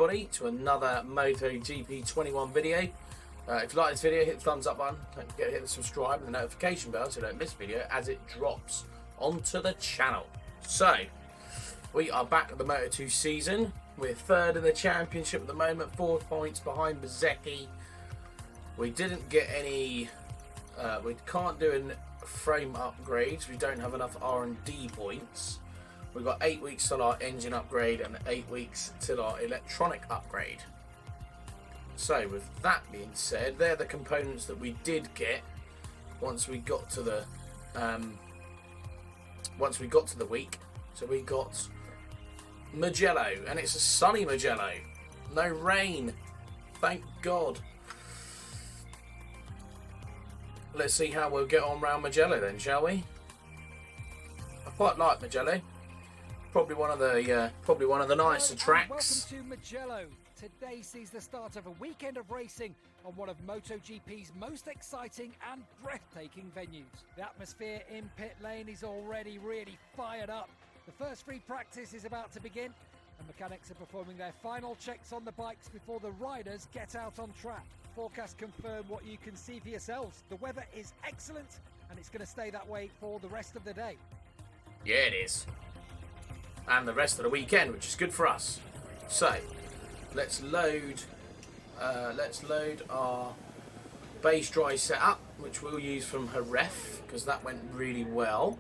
everybody to another MotoGP 21 video. If you like this video, hit the thumbs up button. Don't forget to hit the subscribe and the notification bell so you don't miss video as it drops onto the channel. So, we are back at the Moto2 season. We're third in the championship at the moment, 4 points behind Bezzecchi. We didn't get any, we can't do a frame upgrades. We don't have enough R&D points. We've got 8 weeks till our engine upgrade and 8 weeks till our electronic upgrade. So with that being said, they're the components that we did get once we got to the week. So we got Mugello, and it's a sunny Mugello, no rain, thank God. Let's see how we'll get on round Mugello then, shall we? I quite like Mugello. Probably one of the nicer tracks. Welcome to Mugello. Today sees the start of a weekend of racing on one of MotoGP's most exciting and breathtaking venues. The atmosphere in pit lane is already really fired up. The first free practice is about to begin, and mechanics are performing their final checks on the bikes before the riders get out on track. Forecasts confirm what you can see for yourselves. The weather is excellent, and it's going to stay that way for the rest of the day. Yeah, it is. And the rest of the weekend, which is good for us. So, let's load our base dry setup, which we'll use from Jerez, because that went really well.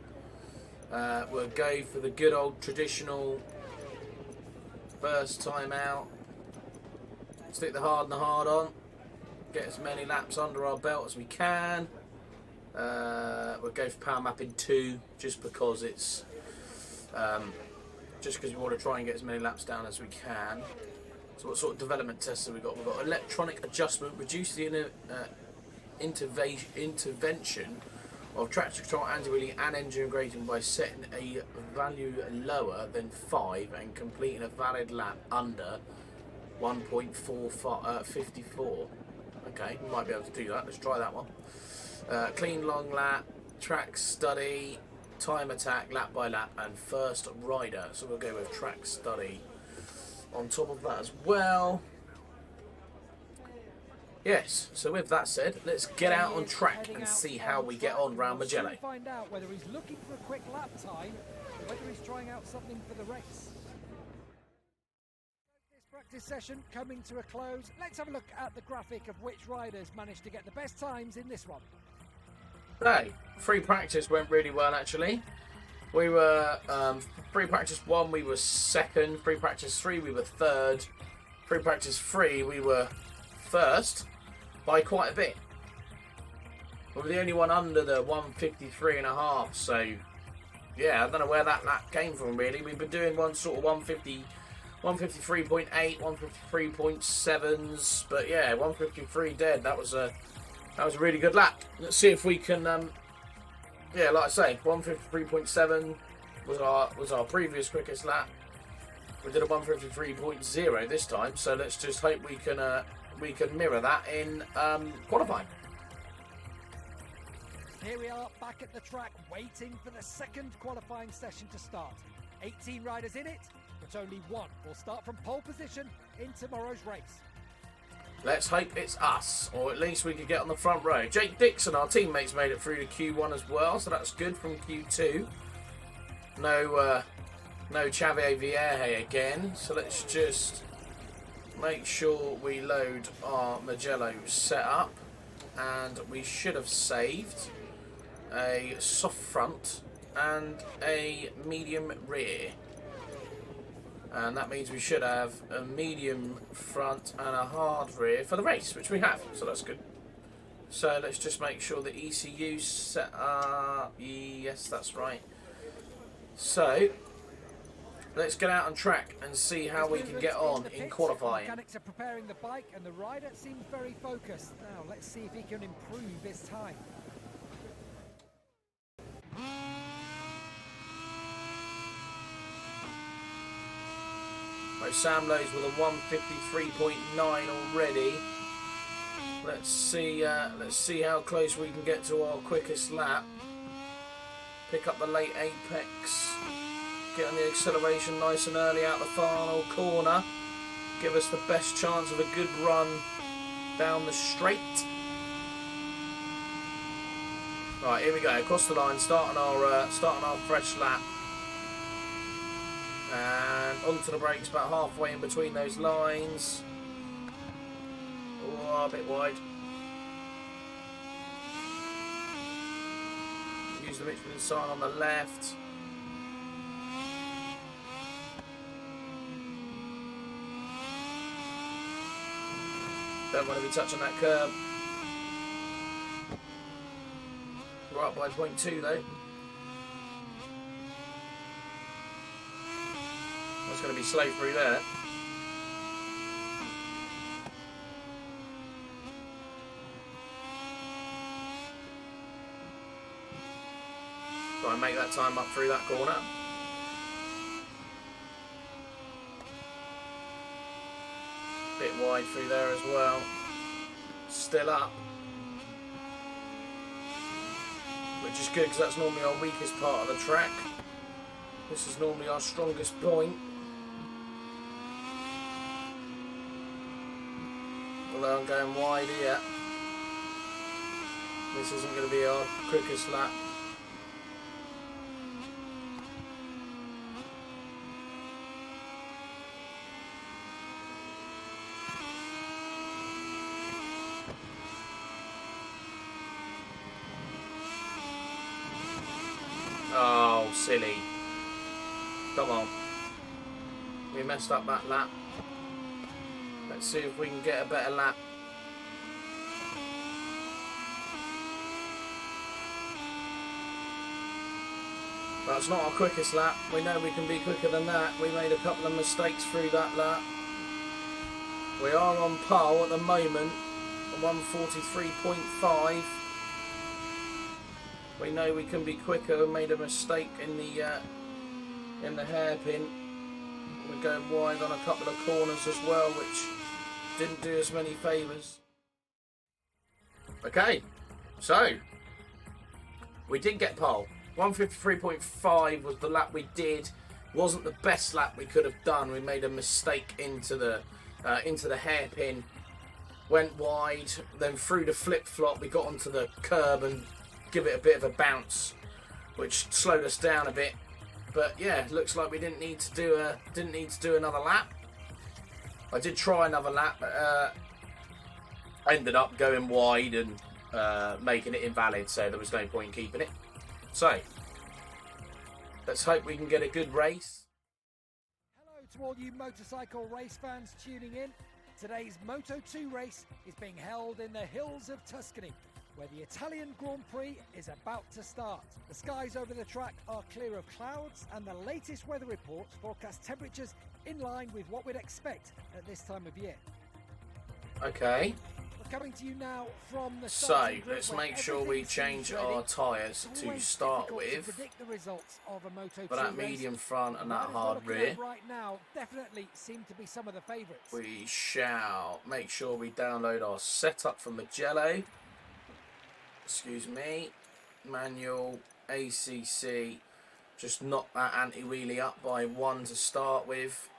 We'll go for the good old traditional first time out. Stick the hard and the hard on. Get as many laps under our belt as we can. We'll go for power mapping 2, just because it's we want to try and get as many laps down as we can. So what sort of development tests have we got? We've got electronic adjustment, reduce the intervention of traction control, anti-wheeling and engine braking by setting a value lower than 5 and completing a valid lap under 1.54. Okay, we might be able to do that. Let's try that one. Clean long lap, track study, time attack, lap by lap, and first rider. So we'll go with track study on top of that as well. Yes, so with that said, let's get out on track and see how we get on round Mugello. Find out whether he's looking for a quick lap time or whether he's trying out something for the race. This practice session coming to a close. Let's have a look at the graphic of which riders managed to get the best times in this one. Hey, free practice went really well actually. We were free practice 1 we were 2nd, free practice 3 we were 3rd, free practice 3 we were 1st by quite a bit. We were the only one under the 153.5, so yeah, I don't know where that lap came from really. We've been doing one sort of 153.8, 153.7s, but yeah, 153 dead. That was a really good lap. Let's see if we can, yeah, like I say, 153.7 was our previous quickest lap. We did a 153.0 this time, so let's just hope we can mirror that in qualifying. Here we are back at the track, waiting for the second qualifying session to start. 18 riders in it, but only one will start from pole position in tomorrow's race. Let's hope it's us, or at least we could get on the front row. Jake Dixon, our teammates, made it through to Q1 as well, so that's good from Q2. No Xavier Vierge again, so let's just make sure we load our Mugello setup, and we should have saved a soft front and a medium rear. And that means we should have a medium front and a hard rear for the race, which we have, so that's good. So let's just make sure the ECU's set up. Yes, that's right. So let's get out on track and see how we can get on in qualifying. Mechanics are preparing the bike and the rider seems very focused. Now let's see if he can improve his time. Right, Sam Lowe's with a 153.9 already. Let's see how close we can get to our quickest lap. Pick up the late apex. Get on the acceleration nice and early out the final corner. give us the best chance of a good run down the straight. Right, here we go, across the line, starting our fresh lap. And onto the brakes, about halfway in between those lines. Oh, a bit wide. Use the Michelin sign on the left. Don't want to be touching that curb. We're up by 0.2 though. That's going to be slow through there. Try and make that time up through that corner. Bit wide through there as well. Still up. Which is good because that's normally our weakest part of the track. This is normally our strongest point. Although I'm going wide here. This isn't going to be our quickest lap. Oh, silly. Come on. We messed up that lap. Let's see if we can get a better lap. That's not our quickest lap. We know we can be quicker than that. We made a couple of mistakes through that lap. We are on pole at the moment, 1:43.5. We know we can be quicker. We made a mistake in the hairpin. We're going wide on a couple of corners as well, which didn't do us many favours. Okay, so we did get pole. 1:53.5 was the lap we did. Wasn't the best lap we could have done. We made a mistake into the hairpin. Went wide, then through the flip-flop. We got onto the curb and give it a bit of a bounce, which slowed us down a bit. But yeah, looks like we didn't need to do another lap. I did try another lap, but I ended up going wide and making it invalid, so there was no point in keeping it. So let's hope we can get a good race. Hello to all you motorcycle race fans tuning in. Today's Moto2 race is being held in the hills of Tuscany, where the Italian Grand Prix is about to start. The skies over the track are clear of clouds, and the latest weather reports forecast temperatures in line with what we'd expect at this time of year. Okay. We're coming to you now from the So let's make sure we change our tyres to start with. For that medium front and that hard rear. Right now, definitely seem to be some of the favourites. We shall make sure we download our setup from Mugello. Excuse me. Manual, ACC. Just knock that anti-wheelie up by 1 to start with.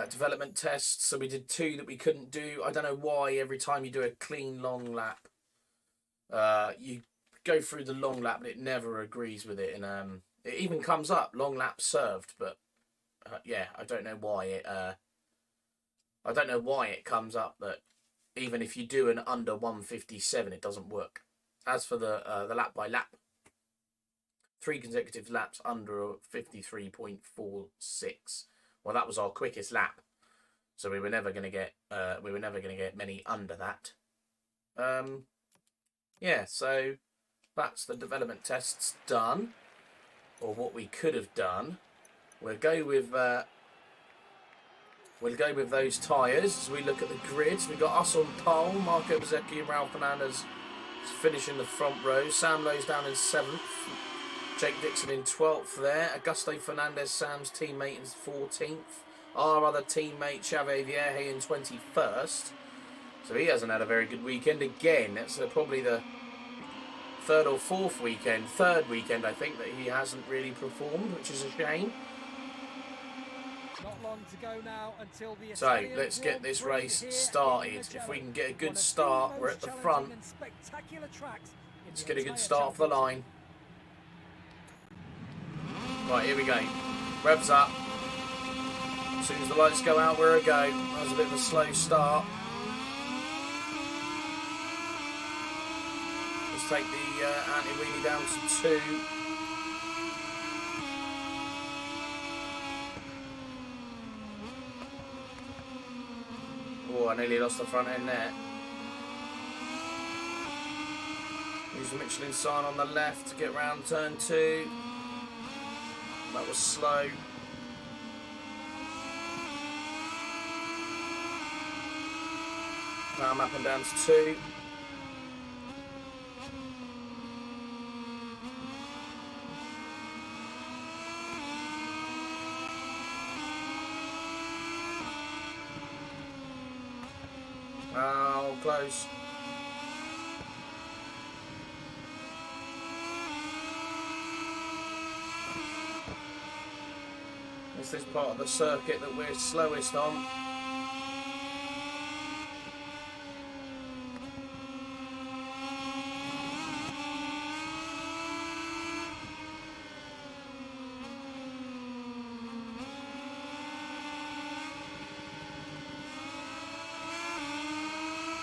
Development tests, so we did 2 that we couldn't do. I don't know why every time you do a clean long lap, you go through the long lap, but it never agrees with it, and it even comes up long lap served. But yeah, I don't know why it comes up that even if you do an under 1:57, it doesn't work. As for the lap by lap, 3 consecutive laps under 53.46. Well, that was our quickest lap, so we were never going to get many under that. Yeah, so that's the development tests done, or what we could have done. We'll go with those tyres as we look at the grids. We got us on pole, Marco Bezzecchi and Ralph Fernandez finishing the front row. Sam Lowe's down in 7th. Jake Dixon in 12th there. Augusto Fernandez, Sam's teammate, in 14th. Our other teammate, Xavier Vierge, in 21st. So he hasn't had a very good weekend again. That's probably the third weekend, I think, that he hasn't really performed, which is a shame. Not long to go now until the So Italian let's get Grand this Prix race here in started. Mugello. If we can get a One good of the start, we're most at the challenging front. and spectacular tracks in Let's the get a good entire start for the championship. line. Right, here we go. Revs up. As soon as the lights go out, we're a go. That was a bit of a slow start. Let's take the anti-wheelie down to 2. Oh, I nearly lost the front end there. Use the Michelin sign on the left to get round turn 2. That was slow. Now I'm up and down to 2. Oh, close. It's this part of the circuit that we're slowest on.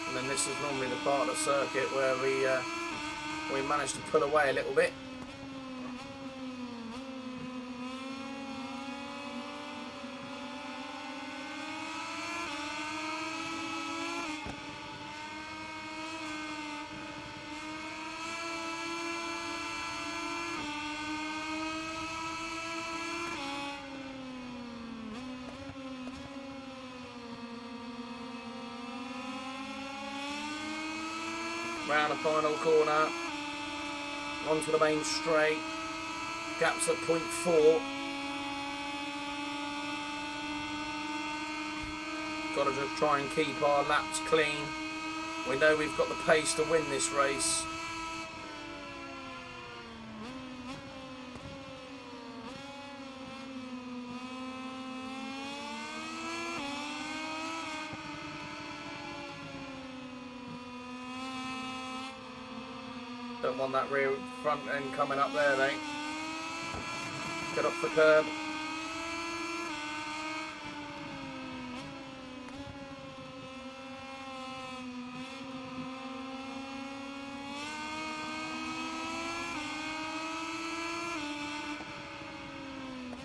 And then this is normally the part of the circuit where we manage to pull away a little bit. Round the final corner, onto the main straight, gaps at 0.4. Got to just try and keep our laps clean. We know we've got the pace to win this race. Don't want that rear front end coming up there, mate. Get off the curb.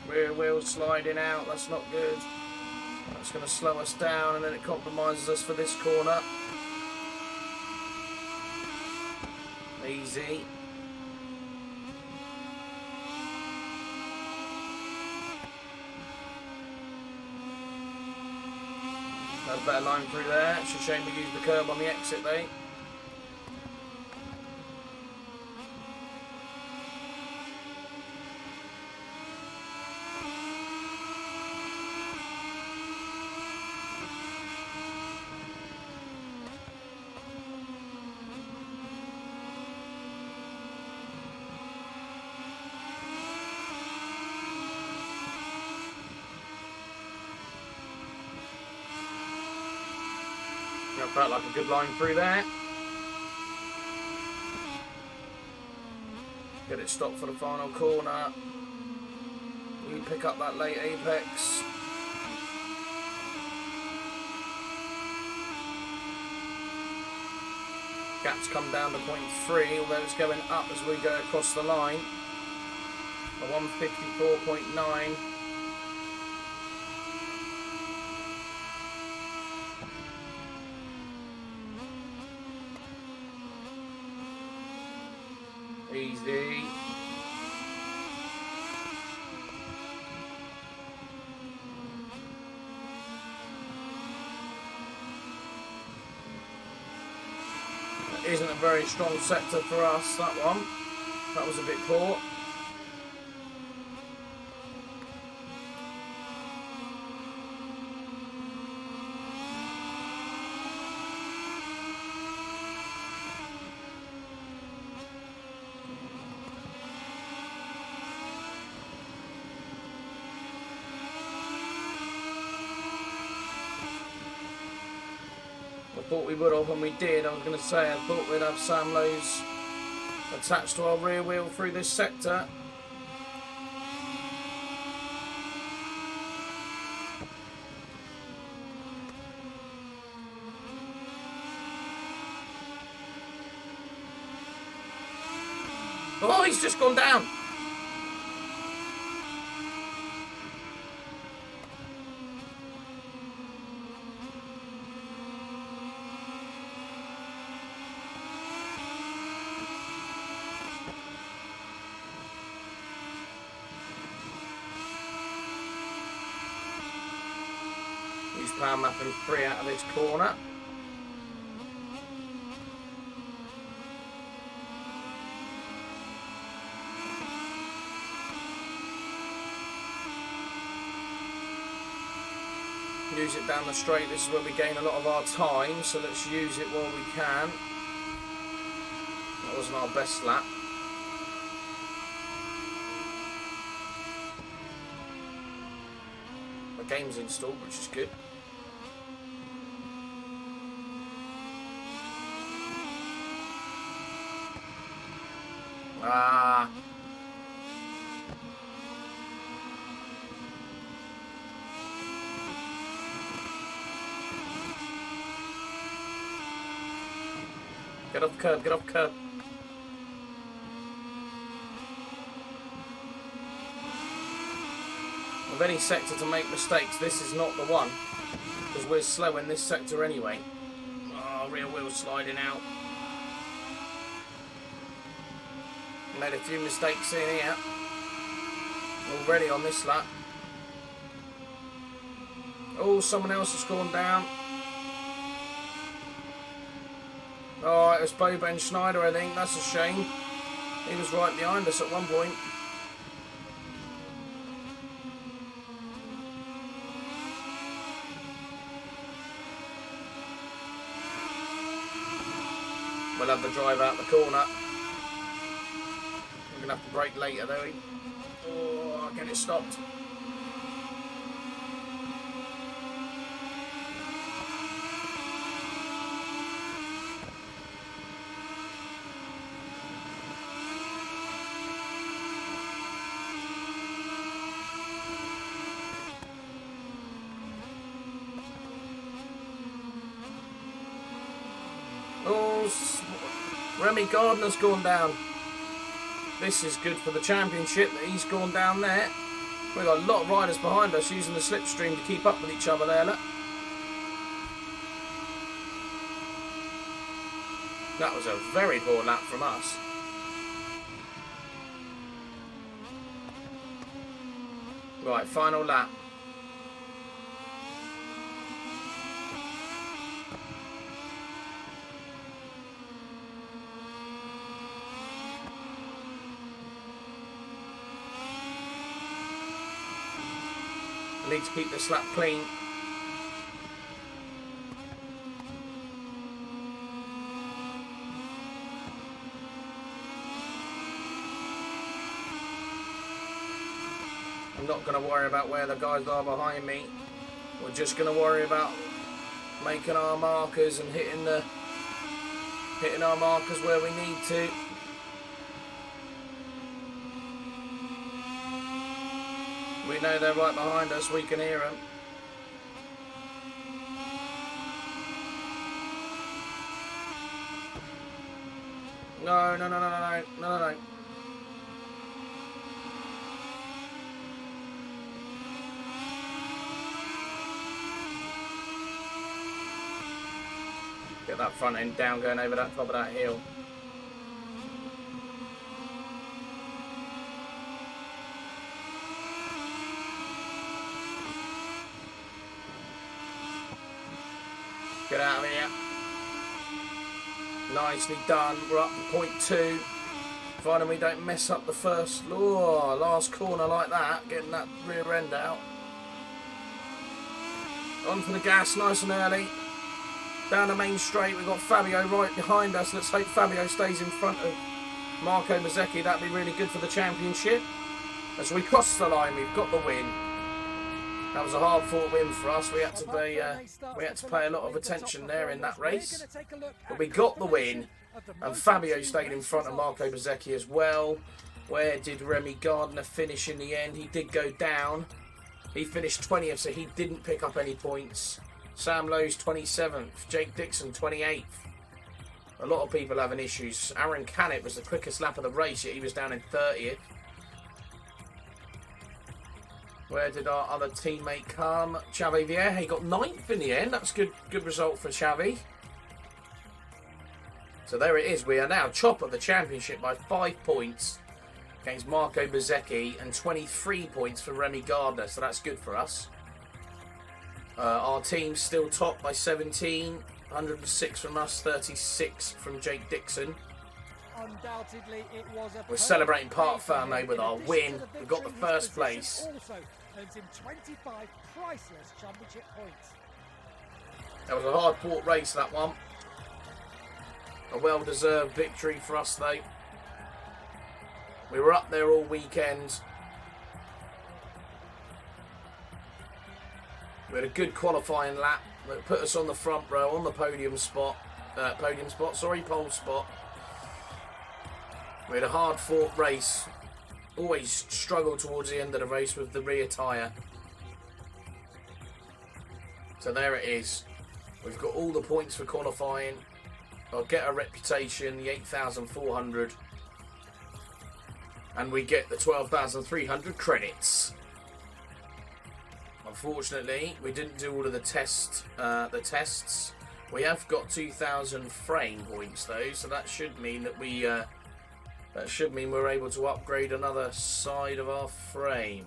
Rear wheel sliding out, that's not good. That's going to slow us down and then it compromises us for this corner. Easy. That's a better line through there. It's a shame we used the curb on the exit though. That felt like a good line through there. Get it stopped for the final corner. We pick up that late apex. Gaps come down to 0.3, although it's going up as we go across the line. A 154.9. Easy. That isn't a very strong sector for us, that one. That was a bit poor. thought we would have, and we did. I was going to say, I thought we'd have Sam Lowe's attached to our rear wheel through this sector. Oh, he's just gone down. Use power map and 3 out of this corner. Use it down the straight. This is where we gain a lot of our time, so let's use it while we can. That wasn't our best lap. The game's installed, which is good. Ah. Get off the curb, get off the curb. Of any sector to make mistakes, this is not the one. Because we're slow in this sector anyway. Oh, rear wheel sliding out. Made a few mistakes in here. Already on this lap. Oh, someone else has gone down. Oh, it was Bo Ben Schneider, I think. That's a shame. He was right behind us at one point. We'll have the drive out the corner. We're going to have to brake later, though. Oh, I'll get it stopped. Remy Gardner's gone down. This is good for the championship that he's gone down there. We've got a lot of riders behind us using the slipstream to keep up with each other there, look. That was a very poor lap from us. Right, final lap. I need to keep this lap clean. I'm not going to worry about where the guys are behind me. We're just going to worry about making our markers and hitting our markers where we need to. We know they're right behind us, we can hear them. No. Get that front end down going over that top of that hill. Get out of here. Nicely done. We're up to point 2. Provided we don't mess up the first last corner like that. Getting that rear end out. On for the gas nice and early. Down the main straight. We've got Fabio right behind us. Let's hope Fabio stays in front of Marco Mazzecchi. That'd be really good for the championship. As we cross the line, we've got the win. That was a hard-fought win for us. We had to pay a lot of attention there in that race, but we got the win. And Fabio stayed in front of Marco Bezzecchi as well. Where did Remy Gardner finish in the end? He did go down. He finished 20th, so he didn't pick up any points. Sam Lowe's 27th. Jake Dixon 28th. A lot of people having issues. Aaron Canet was the quickest lap of the race, yet he was down in 30th. Where did our other teammate come? Xavi Vieja, he got 9th in the end. That's good result for Xavi. So there it is. We are now top of the championship by 5 points against Marco Bezzecchi and 23 points for Remy Gardner. So that's good for us. Our team's still top by 17. 106 from us, 36 from Jake Dixon. Undoubtedly, it was a We're celebrating part family with our win. We've got the first place. Also earns him 25 priceless championship points. That was a hard-fought race, that one. A well-deserved victory for us, though. We were up there all weekend. We had a good qualifying lap that put us on the front row, on the pole spot. We had a hard-fought race. Always struggled towards the end of the race with the rear tyre. So there it is. We've got all the points for qualifying. I'll get a reputation, the 8,400. And we get the 12,300 credits. Unfortunately, we didn't do all of the tests. We have got 2,000 frame points though, so that should mean that we're able to upgrade another side of our frame.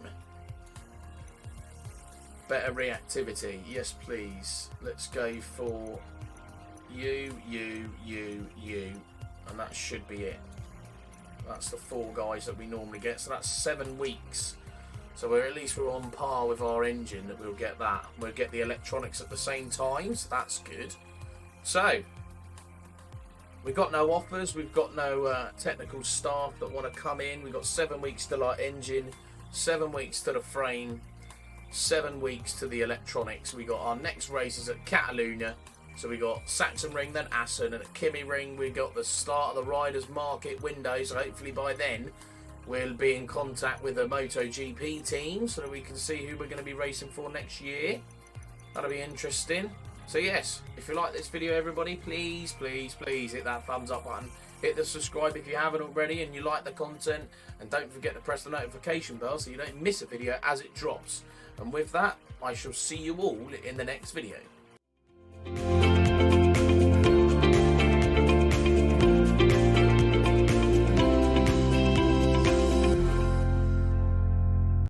Better reactivity, yes please. Let's go for you, and that should be it. That's the 4 guys that we normally get, so that's 7 weeks. So at least we're on par with our engine, that we'll get that. We'll get the electronics at the same time, so that's good. So, we've got no offers, we've got no technical staff that want to come in. We've got 7 weeks till our engine, 7 weeks to the frame, 7 weeks to the electronics. We got our next races at Catalunya. So we got Sachsenring, then Assen, and at Kimi Ring we got the start of the Riders Market window. So hopefully by then we'll be in contact with the MotoGP team so that we can see who we're going to be racing for next year. That'll be interesting. So yes, if you like this video, everybody, please hit that thumbs up button. Hit the subscribe if you haven't already and you like the content. And don't forget to press the notification bell so you don't miss a video as it drops. And with that, I shall see you all in the next video.